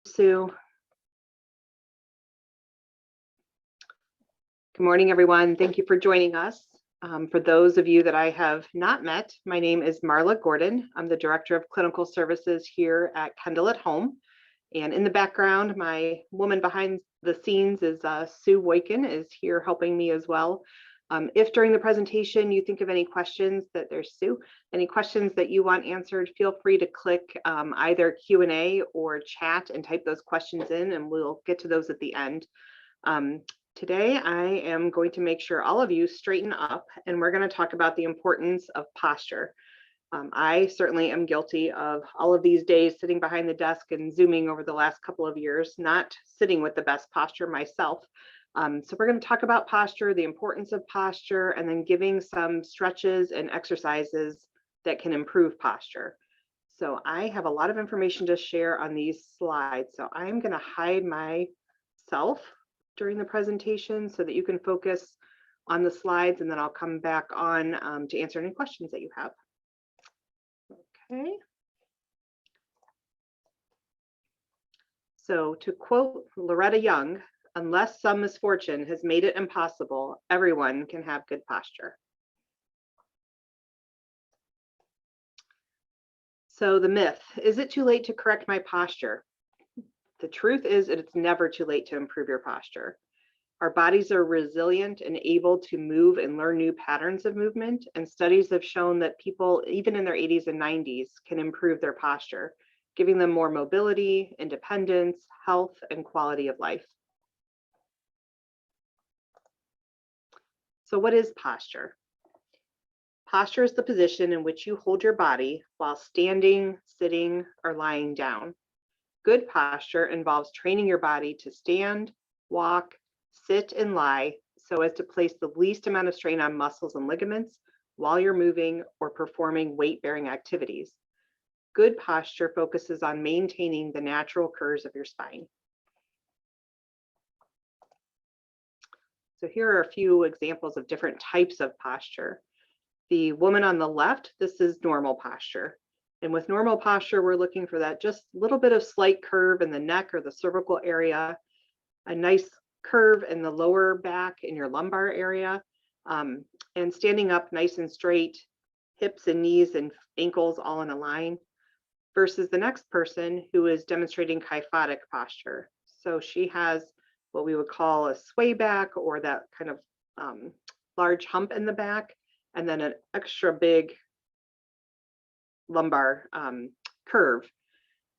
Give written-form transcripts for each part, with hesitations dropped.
Sue. Good morning, everyone. Thank you for joining us. For those of you that I have not met, my name is Marla Gordon. I'm the Director of Clinical Services here at Kendal at Home. And in the background, my woman behind the scenes is Sue Woykin is here helping me as well. If during the presentation you think of any questions there's Sue, any questions that you want answered, feel free to click either Q&A or chat and type those questions in, and we'll get to those at the end. Today, I am going to make sure all of you straighten up, and we're going to talk about the importance of posture. I certainly am guilty of all of these days sitting behind the desk and Zooming over the last couple of years, not sitting with the best posture myself. So we're going to talk about posture, the importance of posture, and then giving some stretches and exercises that can improve posture. So I have a lot of information to share on these slides. So I'm going to hide myself during the presentation so that you can focus on the slides, and then I'll come back on to answer any questions that you have. Okay. So to quote Loretta Young, unless some misfortune has made it impossible, everyone can have good posture. So the myth, is it too late to correct my posture? The truth is that it's never too late to improve your posture. Our bodies are resilient and able to move and learn new patterns of movement, and studies have shown that people, even in their 80s and 90s, can improve their posture, giving them more mobility, independence, health, and quality of life. So what is posture? Posture is the position in which you hold your body while standing, sitting, or lying down. Good posture involves training your body to stand, walk, sit, and lie so as to place the least amount of strain on muscles and ligaments while you're moving or performing weight-bearing activities. Good posture focuses on maintaining the natural curves of your spine. So here are a few examples of different types of posture. The woman on the left, this is normal posture. And with normal posture, we're looking for that just little bit of slight curve in the neck or the cervical area, a nice curve in the lower back in your lumbar area, and standing up nice and straight, hips and knees and ankles all in a line, versus the next person who is demonstrating kyphotic posture. So she has what we would call a sway back, or that kind of large hump in the back, and then an extra big lumbar curve,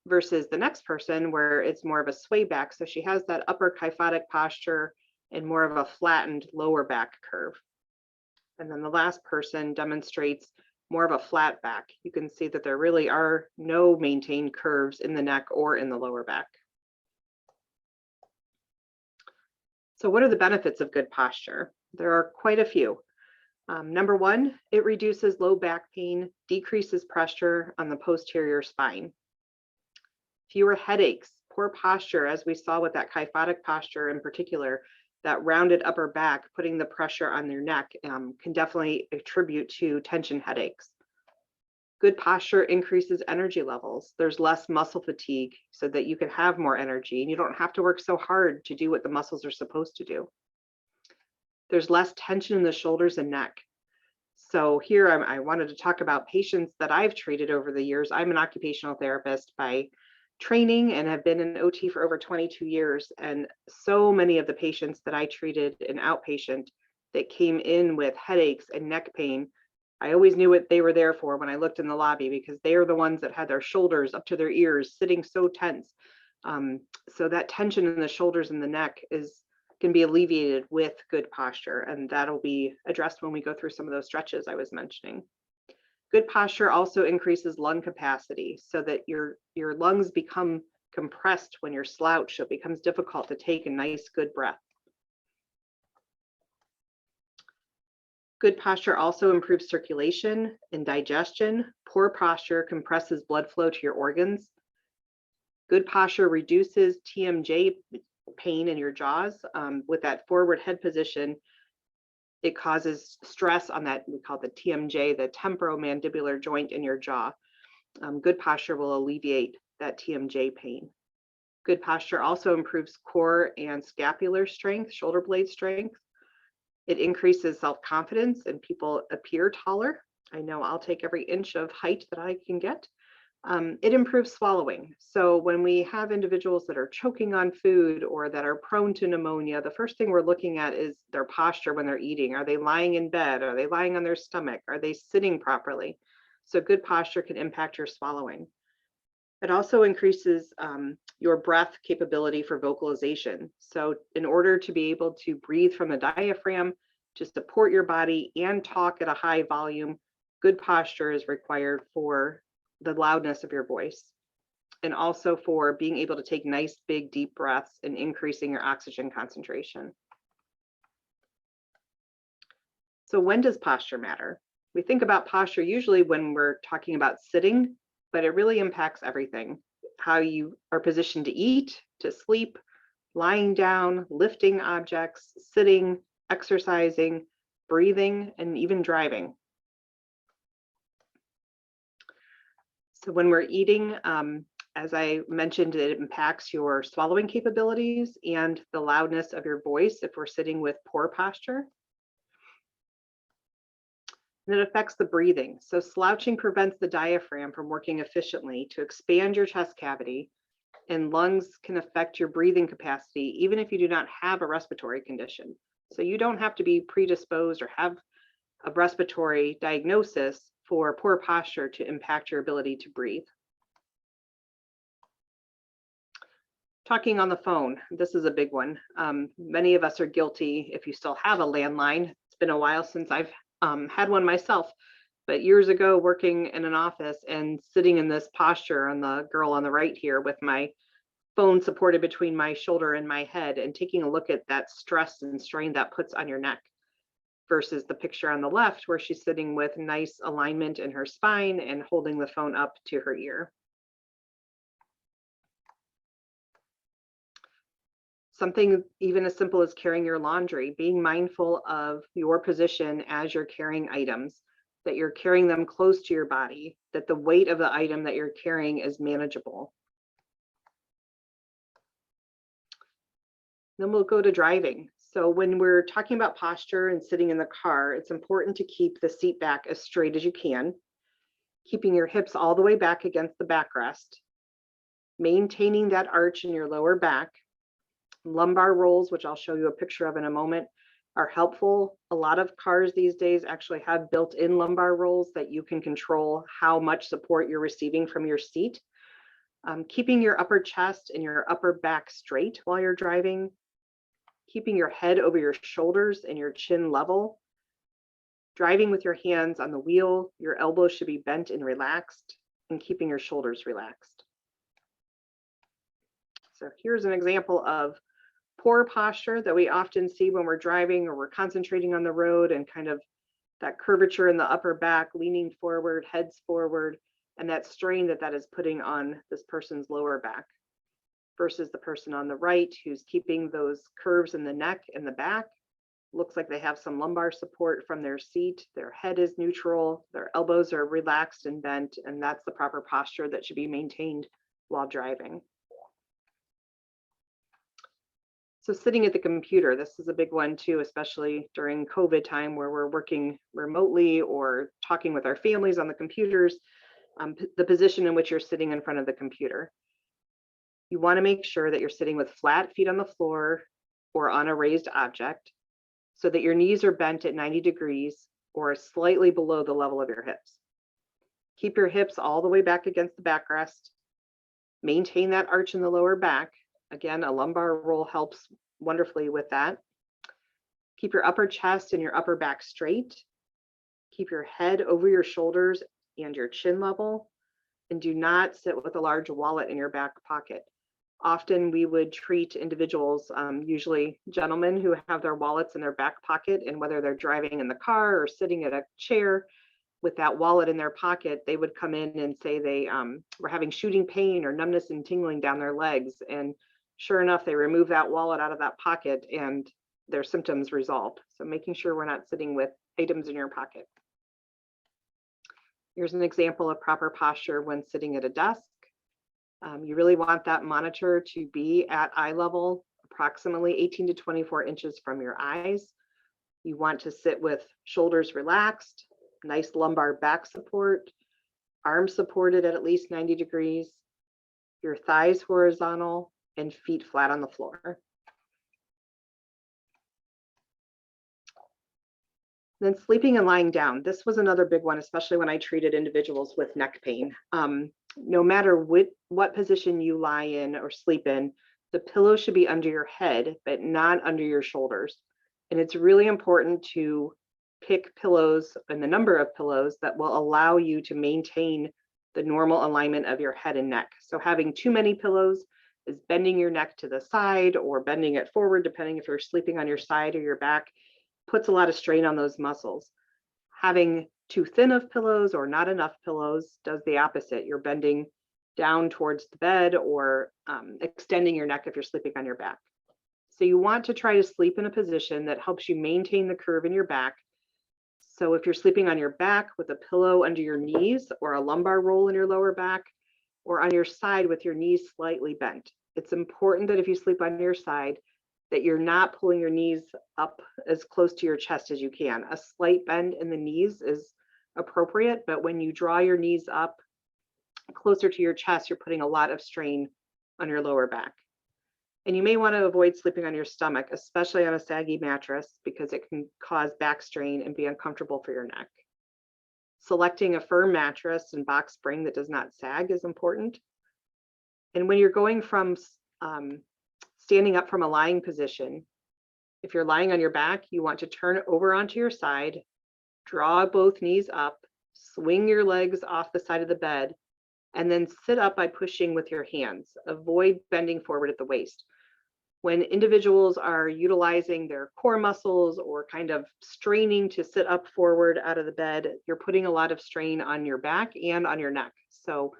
versus the next person where it's more of a sway back. So she has that upper kyphotic posture and more of a flattened lower back curve. And then the last person demonstrates more of a flat back. You can see that there really are no maintained curves in the neck or in the lower back. So what are the benefits of good posture? There are quite a few. Number one, it reduces low back pain, decreases pressure on the posterior spine. Fewer headaches, poor posture, as we saw with that kyphotic posture in particular, that rounded upper back, putting the pressure on their neck can definitely attribute to tension headaches. Good posture increases energy levels. There's less muscle fatigue so that you can have more energy and you don't have to work so hard to do what the muscles are supposed to do. There's less tension in the shoulders and neck. So here I wanted to talk about patients that I've treated over the years. I'm an occupational therapist by training and have been an OT for over 22 years. And so many of the patients that I treated in outpatient that came in with headaches and neck pain, I always knew what they were there for when I looked in the lobby, because they are the ones that had their shoulders up to their ears, sitting so tense. So that tension in the shoulders and the neck can be alleviated with good posture, and that'll be addressed when we go through some of those stretches I was mentioning. Good posture also increases lung capacity so that your lungs become compressed when you're slouched, so it becomes difficult to take a nice, good breath. Good posture also improves circulation and digestion. Poor posture compresses blood flow to your organs. Good posture reduces TMJ pain in your jaws. With that forward head position, it causes stress on that, we call the TMJ, the temporomandibular joint in your jaw. Good posture will alleviate that TMJ pain. Good posture also improves core and scapular strength, shoulder blade strength. It increases self-confidence and people appear taller. I know I'll take every inch of height that I can get. It improves swallowing. So when we have individuals that are choking on food or that are prone to pneumonia, the first thing we're looking at is their posture when they're eating. Are they lying in bed? Are they lying on their stomach? Are they sitting properly? So good posture can impact your swallowing. It also increases your breath capability for vocalization. So in order to be able to breathe from the diaphragm, to support your body and talk at a high volume, good posture is required for the loudness of your voice, and also for being able to take nice, big, deep breaths and increasing your oxygen concentration. So when does posture matter? We think about posture usually when we're talking about sitting, but it really impacts everything. How you are positioned to eat, to sleep, lying down, lifting objects, sitting, exercising, breathing, and even driving. So when we're eating, as I mentioned, it impacts your swallowing capabilities and the loudness of your voice if we're sitting with poor posture. And it affects the breathing. So slouching prevents the diaphragm from working efficiently to expand your chest cavity, and lungs can affect your breathing capacity even if you do not have a respiratory condition. So you don't have to be predisposed or have a respiratory diagnosis for poor posture to impact your ability to breathe. Talking on the phone, this is a big one. Many of us are guilty. If you still have a landline, it's been a while since I've had one myself, but years ago working in an office and sitting in this posture on the girl on the right here with my phone supported between my shoulder and my head, and taking a look at that stress and strain that puts on your neck, versus the picture on the left where she's sitting with nice alignment in her spine and holding the phone up to her ear. Something even as simple as carrying your laundry, being mindful of your position as you're carrying items, that you're carrying them close to your body, that the weight of the item that you're carrying is manageable. Then we'll go to driving. So when we're talking about posture and sitting in the car, it's important to keep the seat back as straight as you can, keeping your hips all the way back against the backrest, maintaining that arch in your lower back. Lumbar rolls, which I'll show you a picture of in a moment, are helpful. A lot of cars these days actually have built-in lumbar rolls that you can control how much support you're receiving from your seat. Keeping your upper chest and your upper back straight while you're driving, keeping your head over your shoulders and your chin level. Driving with your hands on the wheel, your elbows should be bent and relaxed, and keeping your shoulders relaxed. So here's an example of poor posture that we often see when we're driving or we're concentrating on the road, and kind of that curvature in the upper back, leaning forward, heads forward, and that strain that is putting on this person's lower back, versus the person on the right who's keeping those curves in the neck and the back. Looks like they have some lumbar support from their seat, their head is neutral, their elbows are relaxed and bent, and that's the proper posture that should be maintained while driving. So sitting at the computer, this is a big one too, especially during COVID time where we're working remotely or talking with our families on the computers, the position in which you're sitting in front of the computer. You want to make sure that you're sitting with flat feet on the floor or on a raised object, so that your knees are bent at 90 degrees or slightly below the level of your hips. Keep your hips all the way back against the backrest. Maintain that arch in the lower back. Again, a lumbar roll helps wonderfully with that. Keep your upper chest and your upper back straight. Keep your head over your shoulders and your chin level. And do not sit with a large wallet in your back pocket. Often we would treat individuals, usually gentlemen, who have their wallets in their back pocket, and whether they're driving in the car or sitting at a chair with that wallet in their pocket, they would come in and say they were having shooting pain or numbness and tingling down their legs. And sure enough, they remove that wallet out of that pocket and their symptoms resolved. So making sure we're not sitting with items in your pocket. Here's an example of proper posture when sitting at a desk. You really want that monitor to be at eye level, approximately 18 to 24 inches from your eyes. You want to sit with shoulders relaxed, nice lumbar back support, arms supported at least 90 degrees, your thighs horizontal, and feet flat on the floor. Then sleeping and lying down. This was another big one, especially when I treated individuals with neck pain. No matter what position you lie in or sleep in, the pillow should be under your head, but not under your shoulders. And it's really important to pick pillows and the number of pillows that will allow you to maintain the normal alignment of your head and neck. So having too many pillows is bending your neck to the side or bending it forward, depending if you're sleeping on your side or your back, puts a lot of strain on those muscles. Having too thin of pillows or not enough pillows does the opposite. You're bending down towards the bed or extending your neck if you're sleeping on your back. So you want to try to sleep in a position that helps you maintain the curve in your back. So if you're sleeping on your back with a pillow under your knees or a lumbar roll in your lower back, or on your side with your knees slightly bent, it's important that if you sleep on your side, that you're not pulling your knees up as close to your chest as you can. A slight bend in the knees is appropriate, but when you draw your knees up closer to your chest, you're putting a lot of strain on your lower back. And you may want to avoid sleeping on your stomach, especially on a saggy mattress, because it can cause back strain and be uncomfortable for your neck. Selecting a firm mattress and box spring that does not sag is important. And when you're going from standing up from a lying position, if you're lying on your back, you want to turn over onto your side, draw both knees up, swing your legs off the side of the bed, and then sit up by pushing with your hands. Avoid bending forward at the waist. When individuals are utilizing their core muscles or kind of straining to sit up forward out of the bed, you're putting a lot of strain on your back and on your neck. So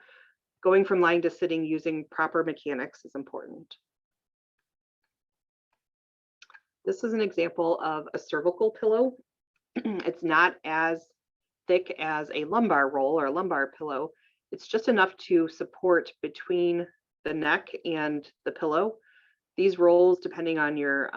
going from lying to sitting using proper mechanics is important. This is an example of a cervical pillow. It's not as thick as a lumbar roll or a lumbar pillow. It's just enough to support between the neck and the pillow. These rolls, depending on your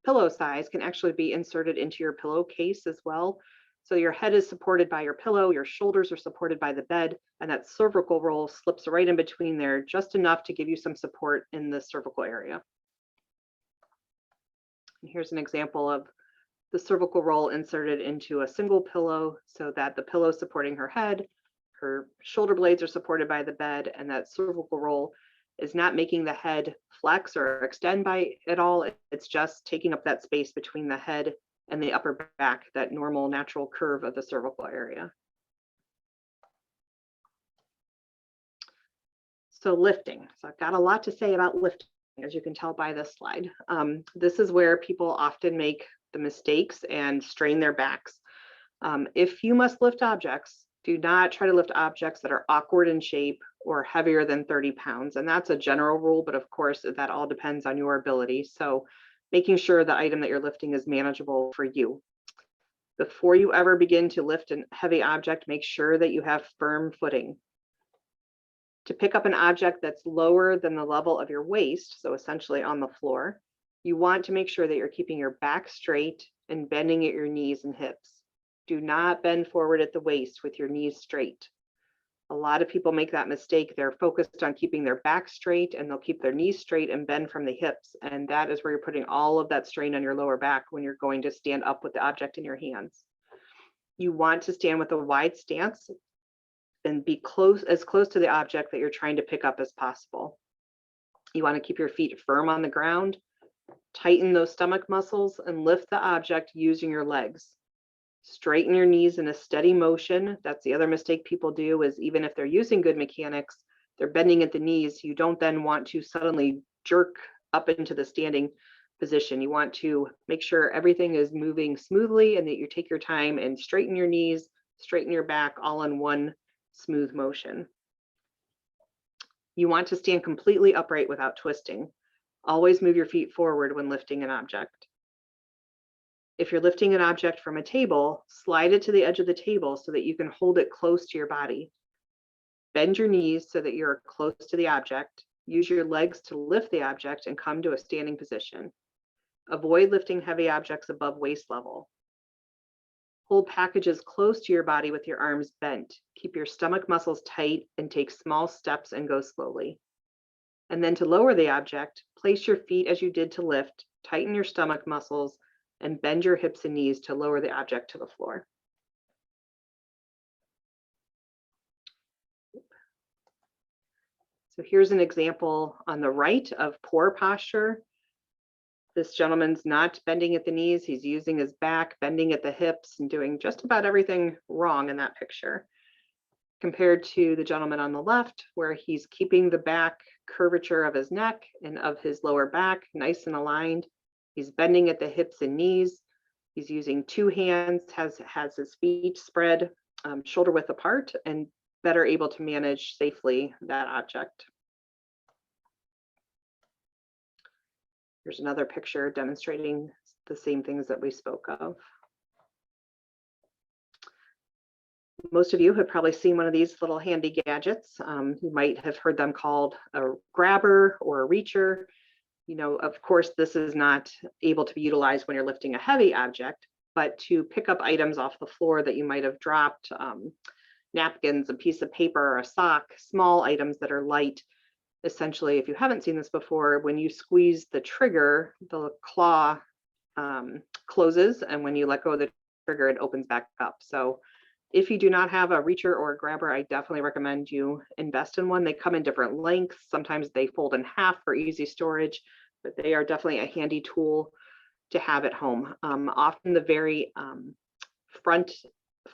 pillow size, can actually be inserted into your pillowcase as well. So your head is supported by your pillow, your shoulders are supported by the bed, and that cervical roll slips right in between there, just enough to give you some support in the cervical area. And here's an example of the cervical roll inserted into a single pillow so that the pillow is supporting her head, her shoulder blades are supported by the bed, and that cervical roll is not making the head flex or extend by at all. It's just taking up that space between the head and the upper back, that normal natural curve of the cervical area. So lifting. So I've got a lot to say about lifting, as you can tell by this slide. This is where people often make the mistakes and strain their backs. If you must lift objects, do not try to lift objects that are awkward in shape or heavier than 30 pounds. And that's a general rule, but of course, that all depends on your ability. So making sure the item that you're lifting is manageable for you. Before you ever begin to lift a heavy object, make sure that you have firm footing. To pick up an object that's lower than the level of your waist, so essentially on the floor, you want to make sure that you're keeping your back straight and bending at your knees and hips. Do not bend forward at the waist with your knees straight. A lot of people make that mistake. They're focused on keeping their back straight and they'll keep their knees straight and bend from the hips. And that is where you're putting all of that strain on your lower back when you're going to stand up with the object in your hands. You want to stand with a wide stance and be as close to the object that you're trying to pick up as possible. You want to keep your feet firm on the ground, tighten those stomach muscles, and lift the object using your legs. Straighten your knees in a steady motion. That's the other mistake people do, is even if they're using good mechanics, they're bending at the knees. You don't then want to suddenly jerk up into the standing position. You want to make sure everything is moving smoothly and that you take your time and straighten your knees, straighten your back, all in one smooth motion. You want to stand completely upright without twisting. Always move your feet forward when lifting an object. If you're lifting an object from a table, slide it to the edge of the table so that you can hold it close to your body. Bend your knees so that you're close to the object. Use your legs to lift the object and come to a standing position. Avoid lifting heavy objects above waist level. Hold packages close to your body with your arms bent. Keep your stomach muscles tight and take small steps and go slowly. And then to lower the object, place your feet as you did to lift, tighten your stomach muscles, and bend your hips and knees to lower the object to the floor. So here's an example on the right of poor posture. This gentleman's not bending at the knees. He's using his back, bending at the hips, and doing just about everything wrong in that picture, compared to the gentleman on the left, where he's keeping the back curvature of his neck and of his lower back nice and aligned. He's bending at the hips and knees. He's using two hands, has his feet spread shoulder width apart, and better able to manage safely that object. Here's another picture demonstrating the same things that we spoke of. Most of you have probably seen one of these little handy gadgets. You might have heard them called a grabber or a reacher. You know, of course, this is not able to be utilized when you're lifting a heavy object, but to pick up items off the floor that you might have dropped, napkins, a piece of paper, or a sock, small items that are light. Essentially, if you haven't seen this before, when you squeeze the trigger, the claw closes, and when you let go of the trigger, it opens back up. So if you do not have a reacher or a grabber, I definitely recommend you invest in one. They come in different lengths. Sometimes they fold in half for easy storage, but they are definitely a handy tool to have at home. Often the very front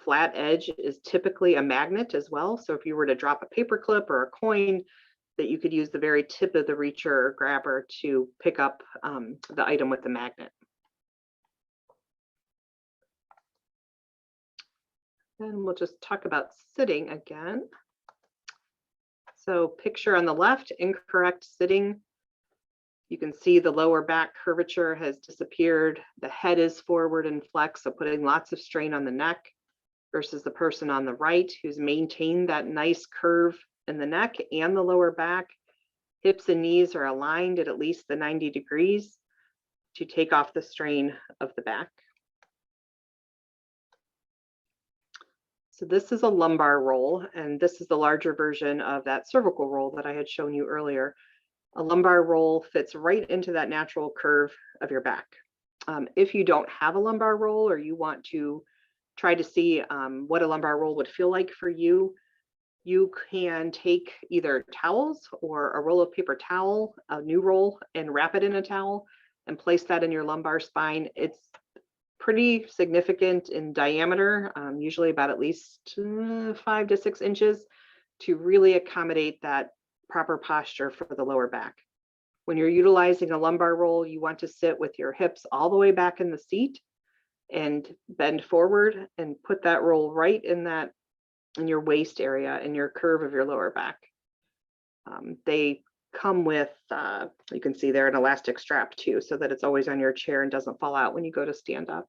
flat edge is typically a magnet as well. So if you were to drop a paper clip or a coin, that you could use the very tip of the reacher or grabber to pick up the item with the magnet. And we'll just talk about sitting again. So picture on the left, incorrect sitting. You can see the lower back curvature has disappeared. The head is forward and flexed, so putting lots of strain on the neck, versus the person on the right who's maintained that nice curve in the neck and the lower back. Hips and knees are aligned at least the 90 degrees to take off the strain of the back. So this is a lumbar roll, and this is the larger version of that cervical roll that I had shown you earlier. A lumbar roll fits right into that natural curve of your back. If you don't have a lumbar roll, or you want to try to see what a lumbar roll would feel like for you, you can take either towels or a roll of paper towel, a new roll, and wrap it in a towel and place that in your lumbar spine. It's pretty significant in diameter, usually about at least 5 to 6 inches, to really accommodate that proper posture for the lower back. When you're utilizing a lumbar roll, you want to sit with your hips all the way back in the seat and bend forward and put that roll right in your waist area, in your curve of your lower back. They come with, you can see there, an elastic strap too, so that it's always on your chair and doesn't fall out when you go to stand up.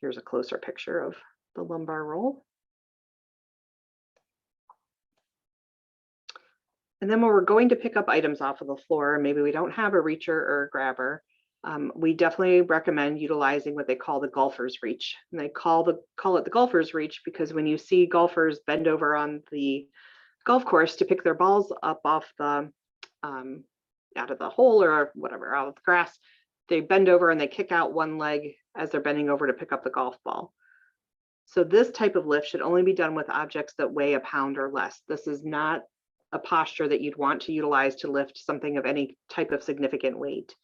Here's a closer picture of the lumbar roll. And then when we're going to pick up items off of the floor, maybe we don't have a reacher or a grabber, we definitely recommend utilizing what they call the golfer's reach. And they call it the golfer's reach because when you see golfers bend over on the golf course to pick their balls up off the out of the hole or whatever, out of the grass, they bend over and they kick out one leg as they're bending over to pick up the golf ball. So this type of lift should only be done with objects that weigh a pound or less. This is not a posture that you'd want to utilize to lift something of any type of significant weight.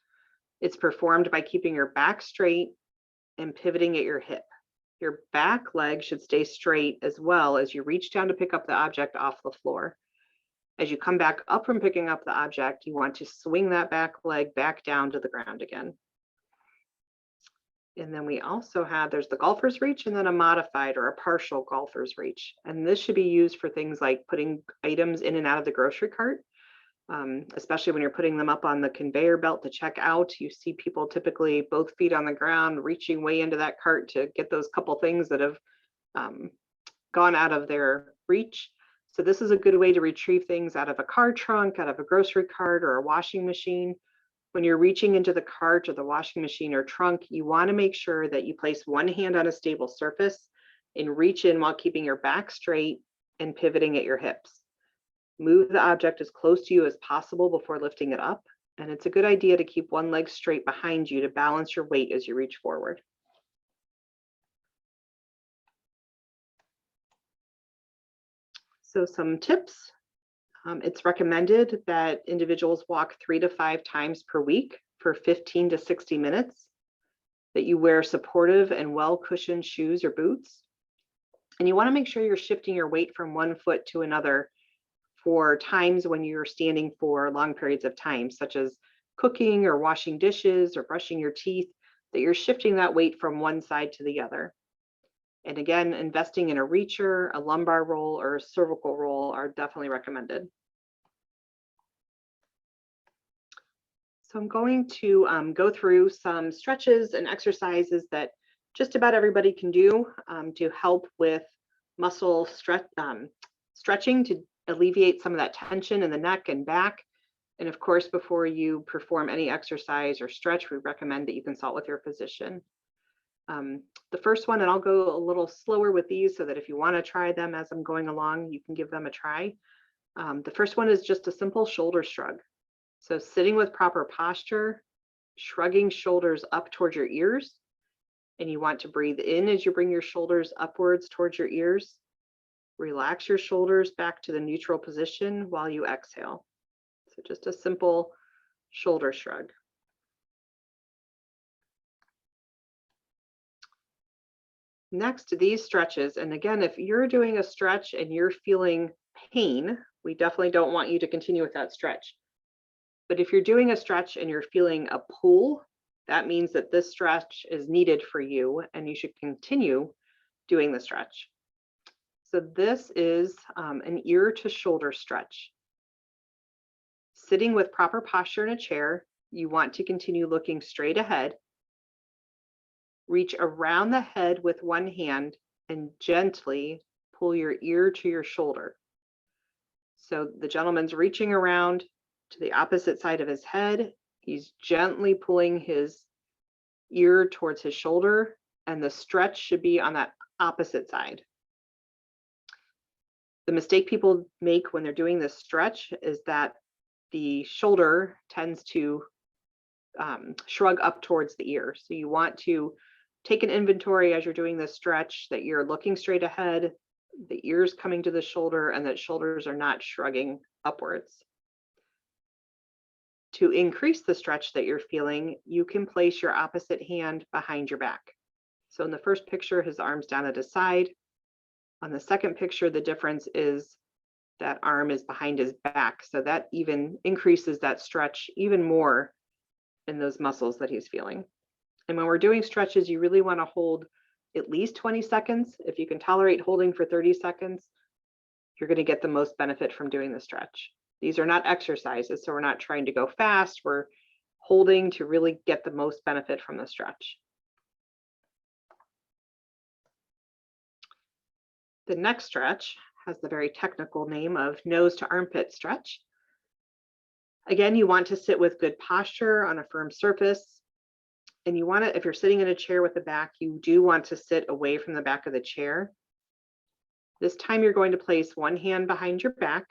It's performed by keeping your back straight and pivoting at your hip. Your back leg should stay straight as well as you reach down to pick up the object off the floor. As you come back up from picking up the object, you want to swing that back leg back down to the ground again. And then we also have, there's the golfer's reach and then a modified or a partial golfer's reach. And this should be used for things like putting items in and out of the grocery cart, especially when you're putting them up on the conveyor belt to check out. You see people typically both feet on the ground, reaching way into that cart to get those couple things that have gone out of their reach. So this is a good way to retrieve things out of a car trunk, out of a grocery cart, or a washing machine. When you're reaching into the cart or the washing machine or trunk, you want to make sure that you place one hand on a stable surface and reach in while keeping your back straight and pivoting at your hips. Move the object as close to you as possible before lifting it up. And it's a good idea to keep one leg straight behind you to balance your weight as you reach forward. So some tips. It's recommended that individuals walk 3 to 5 times per week for 15 to 60 minutes, that you wear supportive and well-cushioned shoes or boots. And you want to make sure you're shifting your weight from one foot to another for times when you're standing for long periods of time, such as cooking or washing dishes or brushing your teeth, that you're shifting that weight from one side to the other. And again, investing in a reacher, a lumbar roll, or a cervical roll are definitely recommended. So I'm going to go through some stretches and exercises that just about everybody can do to help with muscle stretching to alleviate some of that tension in the neck and back. And of course, before you perform any exercise or stretch, we recommend that you consult with your physician. The first one, and I'll go a little slower with these so that if you want to try them as I'm going along, you can give them a try. The first one is just a simple shoulder shrug. So sitting with proper posture, shrugging shoulders up towards your ears, and you want to breathe in as you bring your shoulders upwards towards your ears. Relax your shoulders back to the neutral position while you exhale. So just a simple shoulder shrug. Next, these stretches. And again, if you're doing a stretch and you're feeling pain, we definitely don't want you to continue with that stretch. But if you're doing a stretch and you're feeling a pull, that means that this stretch is needed for you and you should continue doing the stretch. So this is an ear to shoulder stretch. Sitting with proper posture in a chair, you want to continue looking straight ahead. Reach around the head with one hand and gently pull your ear to your shoulder. So the gentleman's reaching around to the opposite side of his head. He's gently pulling his ear towards his shoulder, and the stretch should be on that opposite side. The mistake people make when they're doing this stretch is that the shoulder tends to shrug up towards the ear. So you want to take an inventory as you're doing this stretch, that you're looking straight ahead, the ears coming to the shoulder, and that shoulders are not shrugging upwards. To increase the stretch that you're feeling, you can place your opposite hand behind your back. So in the first picture, his arm's down at his side. On the second picture, the difference is that arm is behind his back. So that even increases that stretch even more in those muscles that he's feeling. And when we're doing stretches, you really want to hold at least 20 seconds. If you can tolerate holding for 30 seconds, you're going to get the most benefit from doing the stretch. These are not exercises, so we're not trying to go fast. We're holding to really get the most benefit from the stretch. The next stretch has the very technical name of nose to armpit stretch. Again, you want to sit with good posture on a firm surface. And you want to, if you're sitting in a chair with the back, you do want to sit away from the back of the chair. This time you're going to place one hand behind your back.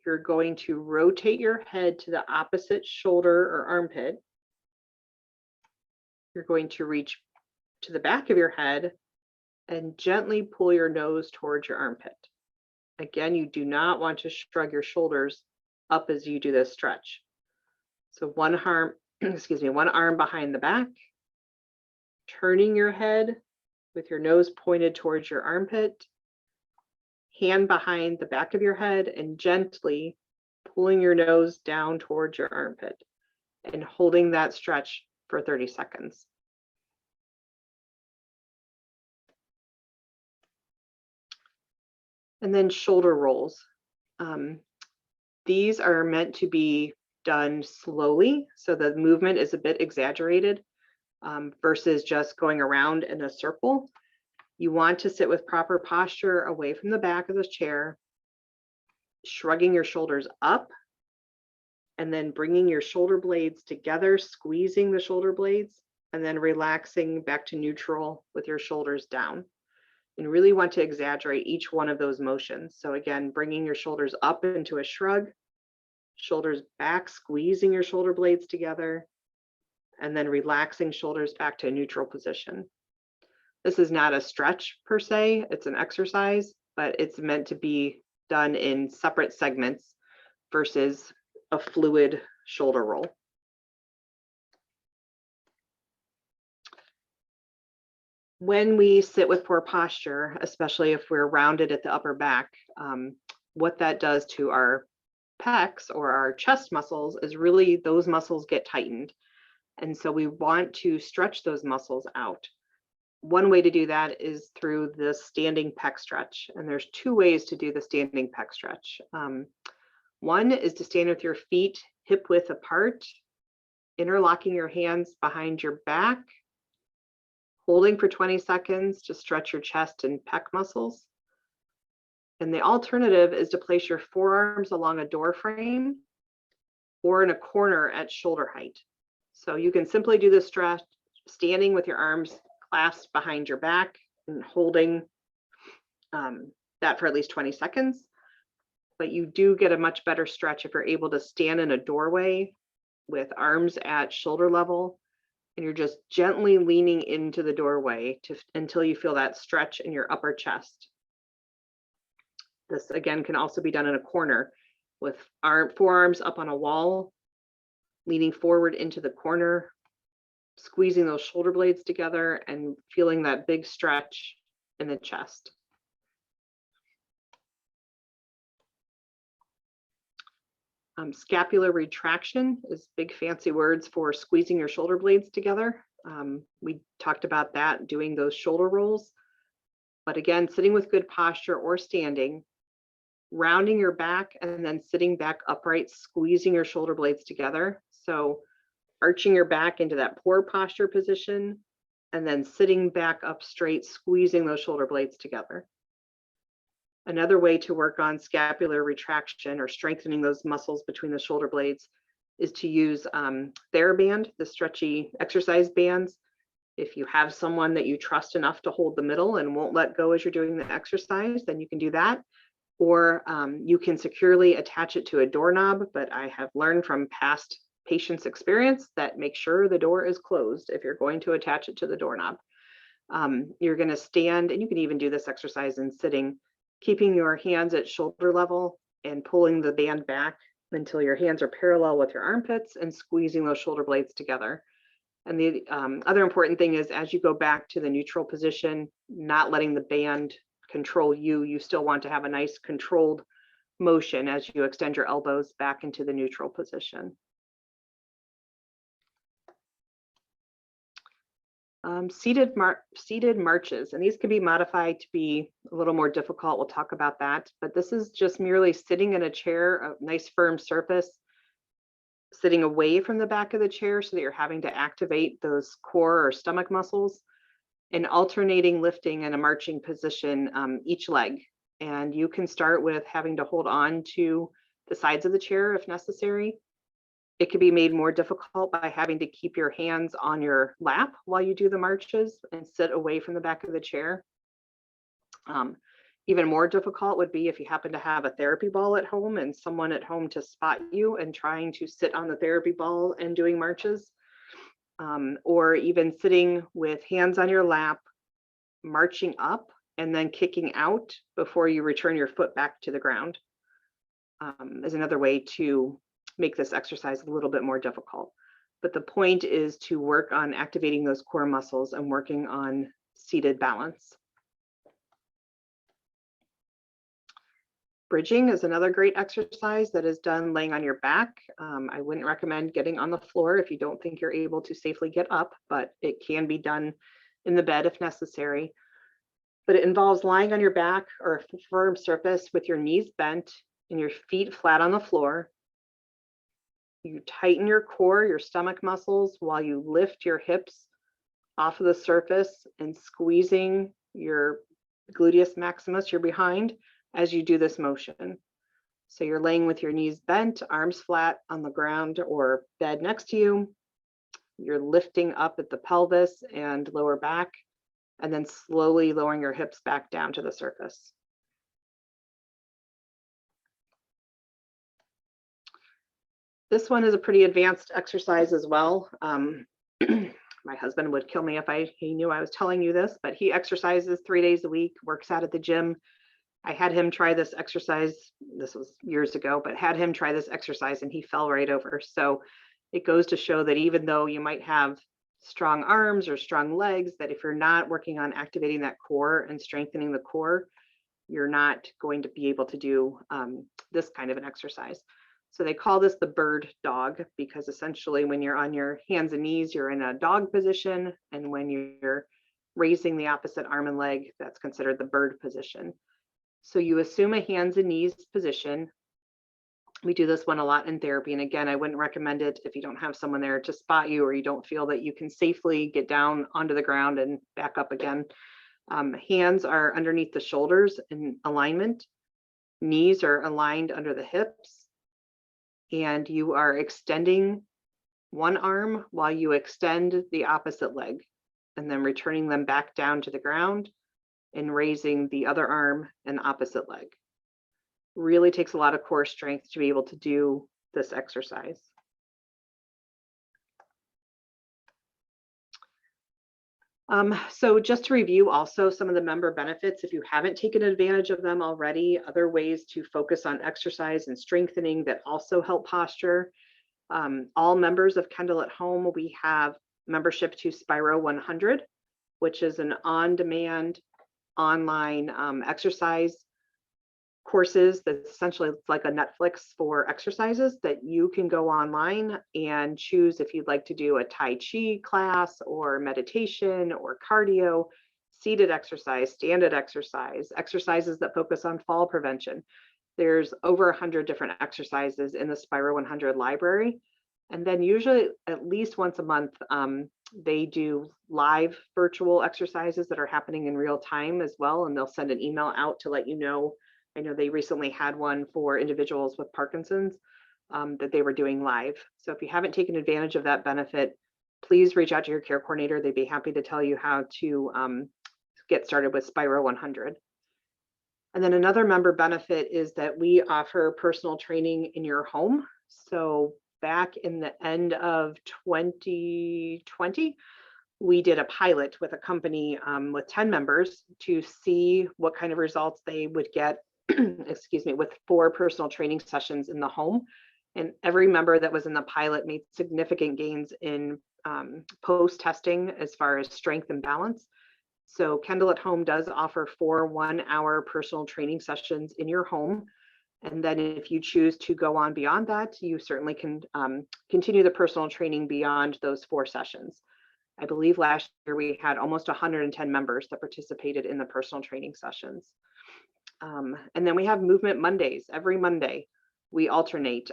You're going to rotate your head to the opposite shoulder or armpit. You're going to reach to the back of your head and gently pull your nose towards your armpit. Again, you do not want to shrug your shoulders up as you do this stretch. So one arm behind the back, turning your head with your nose pointed towards your armpit, hand behind the back of your head, and gently pulling your nose down towards your armpit and holding that stretch for 30 seconds. And then shoulder rolls. These are meant to be done slowly, so the movement is a bit exaggerated versus just going around in a circle. You want to sit with proper posture away from the back of the chair, shrugging your shoulders up, and then bringing your shoulder blades together, squeezing the shoulder blades, and then relaxing back to neutral with your shoulders down. And really want to exaggerate each one of those motions. So again, bringing your shoulders up into a shrug, shoulders back, squeezing your shoulder blades together, and then relaxing shoulders back to a neutral position. This is not a stretch per se, it's an exercise, but it's meant to be done in separate segments versus a fluid shoulder roll. When we sit with poor posture, especially if we're rounded at the upper back, what that does to our pecs or our chest muscles is really those muscles get tightened. And so we want to stretch those muscles out. One way to do that is through the standing pec stretch. And there's two ways to do the standing pec stretch. One is to stand with your feet hip width apart, interlocking your hands behind your back, holding for 20 seconds to stretch your chest and pec muscles. And the alternative is to place your forearms along a door frame or in a corner at shoulder height. So you can simply do this stretch standing with your arms clasped behind your back and holding that for at least 20 seconds. But you do get a much better stretch if you're able to stand in a doorway with arms at shoulder level, and you're just gently leaning into the doorway until you feel that stretch in your upper chest. This again can also be done in a corner with forearms up on a wall, leaning forward into the corner, squeezing those shoulder blades together and feeling that big stretch in the chest. Scapular retraction is big fancy words for squeezing your shoulder blades together. We talked about that, doing those shoulder rolls. But again, sitting with good posture or standing, rounding your back and then sitting back upright, squeezing your shoulder blades together. So arching your back into that poor posture position and then sitting back up straight, squeezing those shoulder blades together. Another way to work on scapular retraction or strengthening those muscles between the shoulder blades is to use TheraBand, the stretchy exercise bands. If you have someone that you trust enough to hold the middle and won't let go as you're doing the exercise, then you can do that. Or you can securely attach it to a doorknob, but I have learned from past patients' experience that make sure the door is closed if you're going to attach it to the doorknob. You're going to stand, and you can even do this exercise in sitting, keeping your hands at shoulder level and pulling the band back until your hands are parallel with your armpits and squeezing those shoulder blades together. And the other important thing is, as you go back to the neutral position, not letting the band control you. You still want to have a nice controlled motion as you extend your elbows back into the neutral position. Seated marches, and these can be modified to be a little more difficult. We'll talk about that, but this is just merely sitting in a chair, a nice firm surface, sitting away from the back of the chair so that you're having to activate those core or stomach muscles, and alternating lifting in a marching position each leg. And you can start with having to hold on to the sides of the chair if necessary. It can be made more difficult by having to keep your hands on your lap while you do the marches and sit away from the back of the chair. Even more difficult would be if you happen to have a therapy ball at home and someone at home to spot you and trying to sit on the therapy ball and doing marches. Or even sitting with hands on your lap, marching up and then kicking out before you return your foot back to the ground is another way to make this exercise a little bit more difficult. But the point is to work on activating those core muscles and working on seated balance. Bridging is another great exercise that is done laying on your back. I wouldn't recommend getting on the floor if you don't think you're able to safely get up, but it can be done in the bed if necessary. But it involves lying on your back or a firm surface with your knees bent and your feet flat on the floor. You tighten your core, your stomach muscles, while you lift your hips off of the surface and squeezing your gluteus maximus, your behind, as you do this motion. So you're laying with your knees bent, arms flat on the ground or bed next to you. You're lifting up at the pelvis and lower back, and then slowly lowering your hips back down to the surface. This one is a pretty advanced exercise as well. My husband would kill me if he knew I was telling you this, but he exercises 3 days a week, works out at the gym. I had him try this exercise, this was years ago, but had him try this exercise and he fell right over. So it goes to show that even though you might have strong arms or strong legs, that if you're not working on activating that core and strengthening the core, you're not going to be able to do this kind of an exercise. So they call this the bird dog, because essentially when you're on your hands and knees, you're in a dog position. And when you're raising the opposite arm and leg, that's considered the bird position. So you assume a hands and knees position. We do this one a lot in therapy. And again, I wouldn't recommend it if you don't have someone there to spot you, or you don't feel that you can safely get down onto the ground and back up again. Hands are underneath the shoulders in alignment. Knees are aligned under the hips. And you are extending one arm while you extend the opposite leg, and then returning them back down to the ground and raising the other arm and opposite leg. Really takes a lot of core strength to be able to do this exercise. So just to review also some of the member benefits, if you haven't taken advantage of them already, other ways to focus on exercise and strengthening that also help posture. All members of Kendal at Home, we have membership to Spiro 100, which is an on-demand online exercise courses that's essentially like a Netflix for exercises that you can go online and choose if you'd like to do a Tai Chi class or meditation or cardio, seated exercise, standing exercise, exercises that focus on fall prevention. There's over 100 different exercises in the Spiro 100 library. And then usually at least once a month, they do live virtual exercises that are happening in real time as well. And they'll send an email out to let you know. I know they recently had one for individuals with Parkinson's that they were doing live. So if you haven't taken advantage of that benefit, please reach out to your care coordinator. They'd be happy to tell you how to get started with Spiro 100. And then another member benefit is that we offer personal training in your home. So back in the end of 2020, we did a pilot with a company with 10 members to see what kind of results they would get, excuse me, with 4 personal training sessions in the home. And every member that was in the pilot made significant gains in post-testing as far as strength and balance. So Kendal at Home does offer 4 1-hour personal training sessions in your home. And then if you choose to go on beyond that, you certainly can continue the personal training beyond those 4 sessions. I believe last year we had almost 110 members that participated in the personal training sessions. And then we have Movement Mondays. Every Monday we alternate.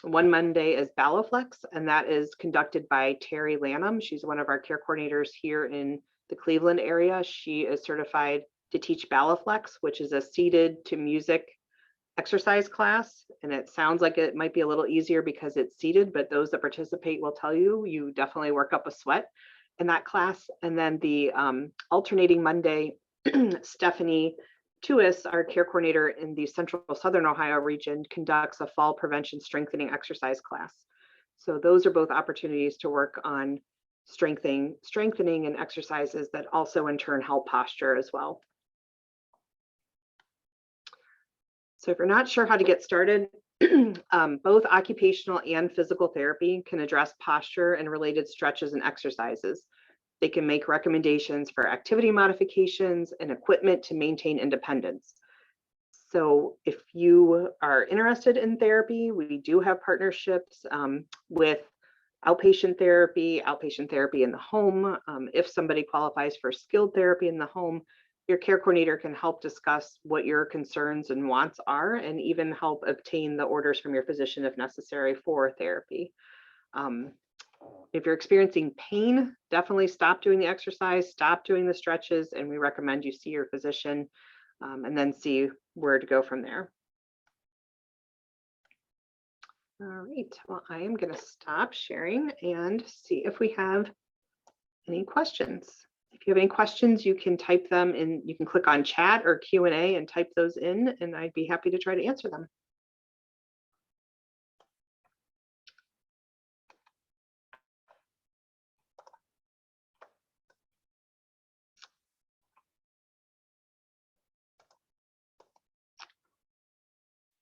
One Monday is Balloflex, and that is conducted by Terry Lanham. She's one of our care coordinators here in the Cleveland area. She is certified to teach Balloflex, which is a seated to music exercise class. And it sounds like it might be a little easier because it's seated, but those that participate will tell you, you definitely work up a sweat in that class. And then the alternating Monday, Stephanie Tuis, our care coordinator in the Central Southern Ohio region, conducts a fall prevention strengthening exercise class. So those are both opportunities to work on strengthening and exercises that also in turn help posture as well. So if you're not sure how to get started, both occupational and physical therapy can address posture and related stretches and exercises. They can make recommendations for activity modifications and equipment to maintain independence. So if you are interested in therapy, we do have partnerships with outpatient therapy in the home. If somebody qualifies for skilled therapy in the home, your care coordinator can help discuss what your concerns and wants are, and even help obtain the orders from your physician if necessary for therapy. If you're experiencing pain, definitely stop doing the exercise, stop doing the stretches, and we recommend you see your physician and then see where to go from there. All right, well, I am going to stop sharing and see if we have any questions. If you have any questions, you can type them in, you can click on chat or Q&A and type those in, and I'd be happy to try to answer them.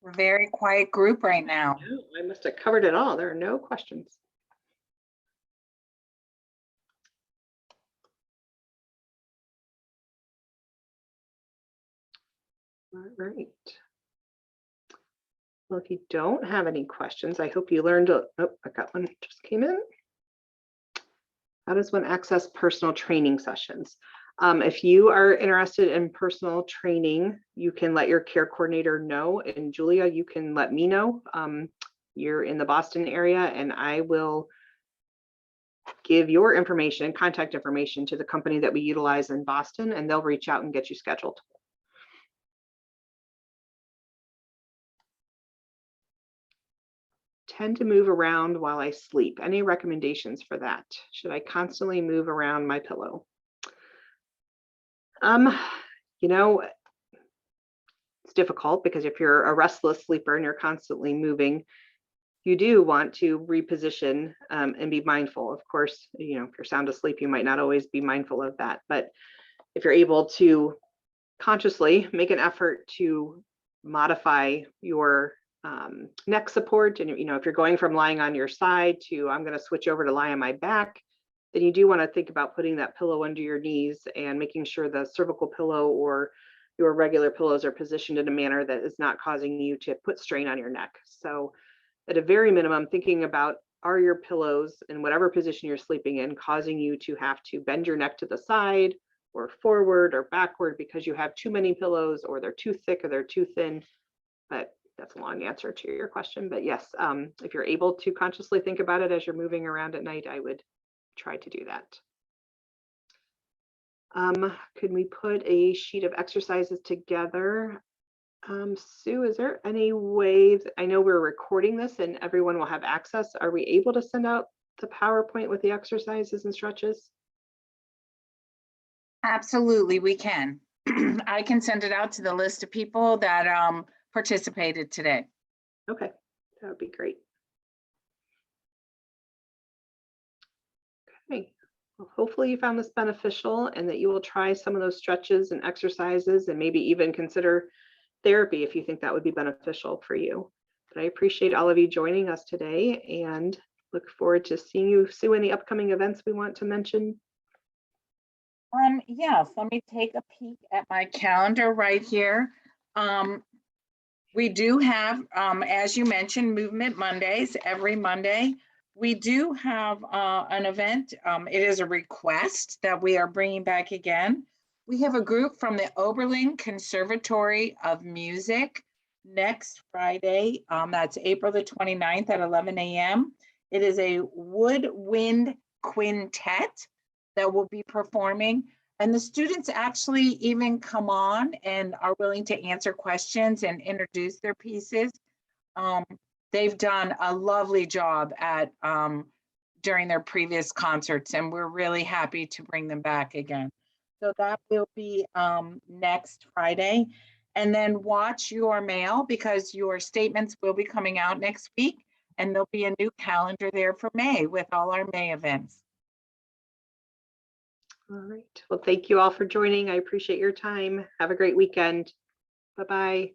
We're a very quiet group right now. Oh, I must have covered it all. There are no questions. All right. Well, if you don't have any questions, I hope you learned. Oh, I got one just came in. How does one access personal training sessions? If you are interested in personal training, you can let your care coordinator know. And Julia, you can let me know. You're in the Boston area, and I will give your information, contact information to the company that we utilize in Boston, and they'll reach out and get you scheduled. Tend to move around while I sleep. Any recommendations for that? Should I constantly move around my pillow? You know, it's difficult because if you're a restless sleeper and you're constantly moving, you do want to reposition and be mindful. Of course, you know, if you're sound asleep, you might not always be mindful of that. But if you're able to consciously make an effort to modify your neck support, and you know, if you're going from lying on your side to I'm going to switch over to lie on my back, then you do want to think about putting that pillow under your knees and making sure the cervical pillow or your regular pillows are positioned in a manner that is not causing you to put strain on your neck. So at a very minimum, thinking about, are your pillows in whatever position you're sleeping in causing you to have to bend your neck to the side or forward or backward because you have too many pillows, or they're too thick or they're too thin. But that's a long answer to your question. But yes, if you're able to consciously think about it as you're moving around at night, I would try to do that. Could we put a sheet of exercises together? Sue, is there any way, I know we're recording this and everyone will have access. Are we able to send out the PowerPoint with the exercises and stretches? Absolutely, we can. I can send it out to the list of people that participated today. Okay, that would be great. Okay, well, hopefully you found this beneficial and that you will try some of those stretches and exercises and maybe even consider therapy if you think that would be beneficial for you. But I appreciate all of you joining us today and look forward to seeing you, Sue, in the upcoming events we want to mention. Yes, let me take a peek at my calendar right here. We do have, as you mentioned, Movement Mondays every Monday. We do have an event. It is a request that we are bringing back again. We have a group from the Oberlin Conservatory of Music next Friday. That's April the 29th at 11 a.m. It is a woodwind quintet that will be performing. And the students actually even come on and are willing to answer questions and introduce their pieces. They've done a lovely job at during their previous concerts, and we're really happy to bring them back again. So that will be next Friday. And then watch your mail because your statements will be coming out next week, and there'll be a new calendar there for May with all our May events. All right. Well, thank you all for joining. I appreciate your time. Have a great weekend. Bye-bye.